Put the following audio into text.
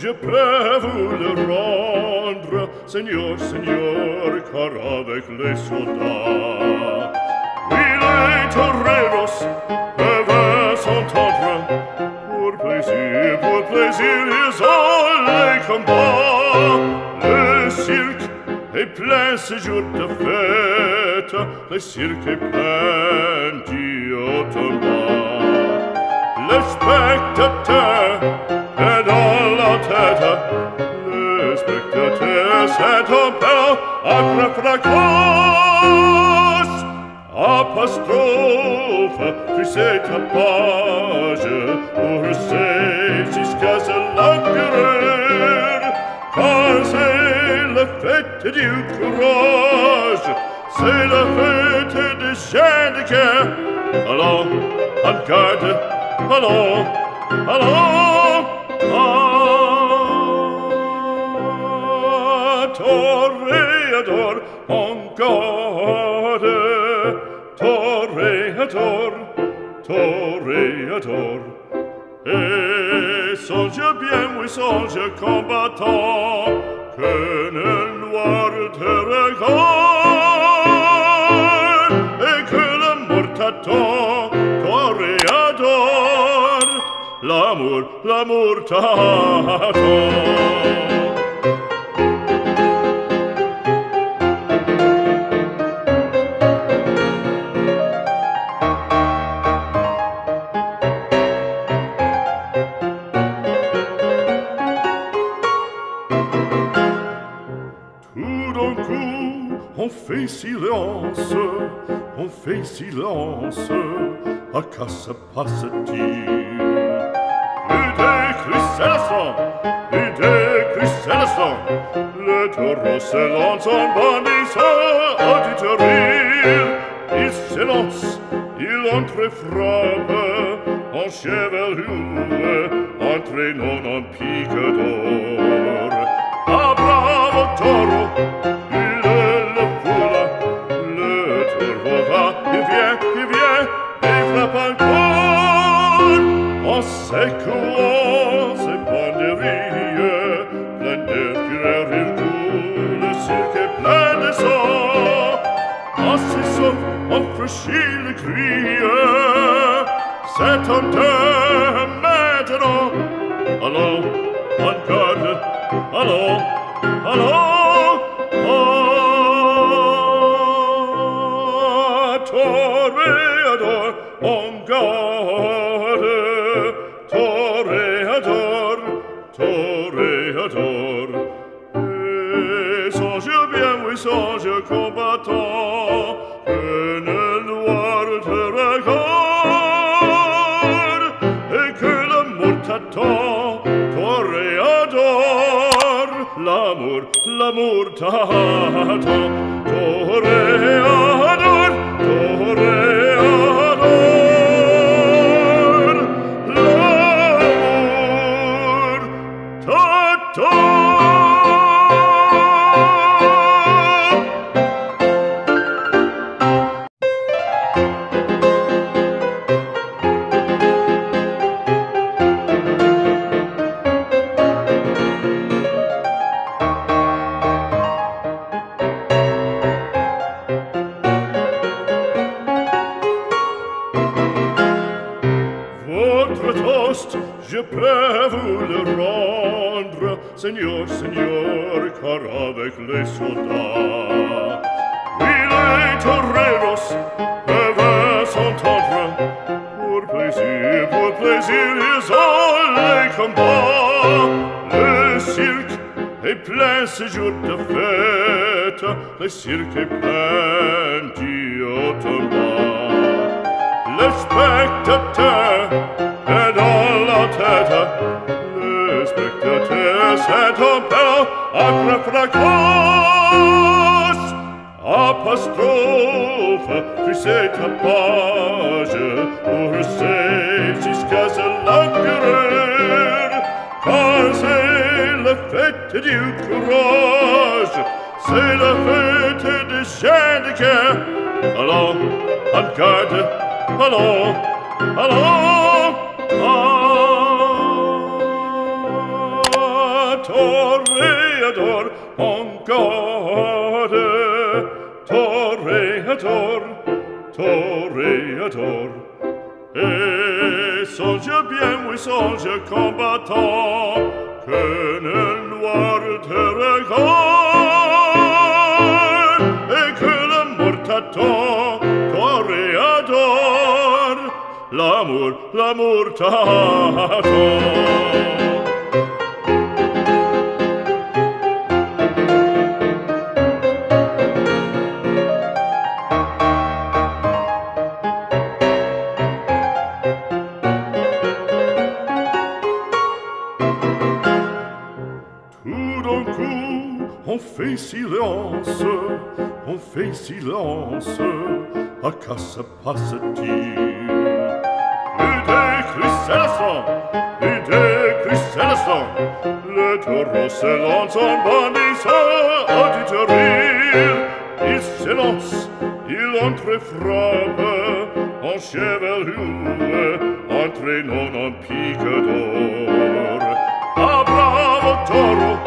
je peux vous le rendre, Seigneur, Seigneur, car avec les soldats, oui, les toreros peuvent s'entendre. Pour plaisir, ils ont les combats. Le cirque est plein ce jour de fête, le cirque est plein du haut en bas. Le spectateur est dans la tête, le spectateur s'est en peur après fracas. Apostrophe, puis c'est ta page pour jusqu'à l'empereur, car c'est la fête du courage, c'est la fête des gens de guerre. Allons, en garde, allons, allons, toréador, en garde. Toréador, et songe bien, oui, songe combattant, que le noir te regarde, et que l'amour t'attend, toréador, l'amour t'attend. On fait silence, à quoi se passe-t-il? Plus d'écrit célestin, le taureau se lance en bandissant auditorie. Il s'élance, il entre et frappe, en chevelure, entraînant en pique d'or. Ah, bravo taureau! En secouant ses banderilles, plein de fureur il coule, le cirque est plein de sang. En s'essouffle, on franchit le cri, c'est en deux maintenant. Allons, en garde, allons, allons, toréador, en garde. Toréador, et songe bien, oui, songe combattant, que le noir te regarde, et que l'amour t'attend, toréador, l'amour t'attend, toréador, toréador. Je peux vous le rendre, Seigneur, Seigneur, car avec les soldats, oui, les toreros peuvent s'entendre. Pour plaisir, ils ont les combats. Le cirque est plein ce jour de fête, le cirque est plein du haut en bas. Le spectateur est dans la tête, le spectateur s'est en peur après fracas. Apostrophe, puis c'est ta page pour c'est jusqu'à l'empereur, car c'est la fête du courage, c'est la fête des gens de guerre. Allons, en garde, allons, allons, toréador en garde, toréador, toréador. Et songe bien, oui, songe combattant, que le noir te regarde, et que l'amour t'attend, toréador, l'amour t'attend. On fait silence, à quoi se passe-t-il? Plus de cristallisant, le taureau se lance en bandissant, auditorie. Il s'élance, il entre et frappe, en chevelure, entraînant en pique d'or. Ah, bravo taureau!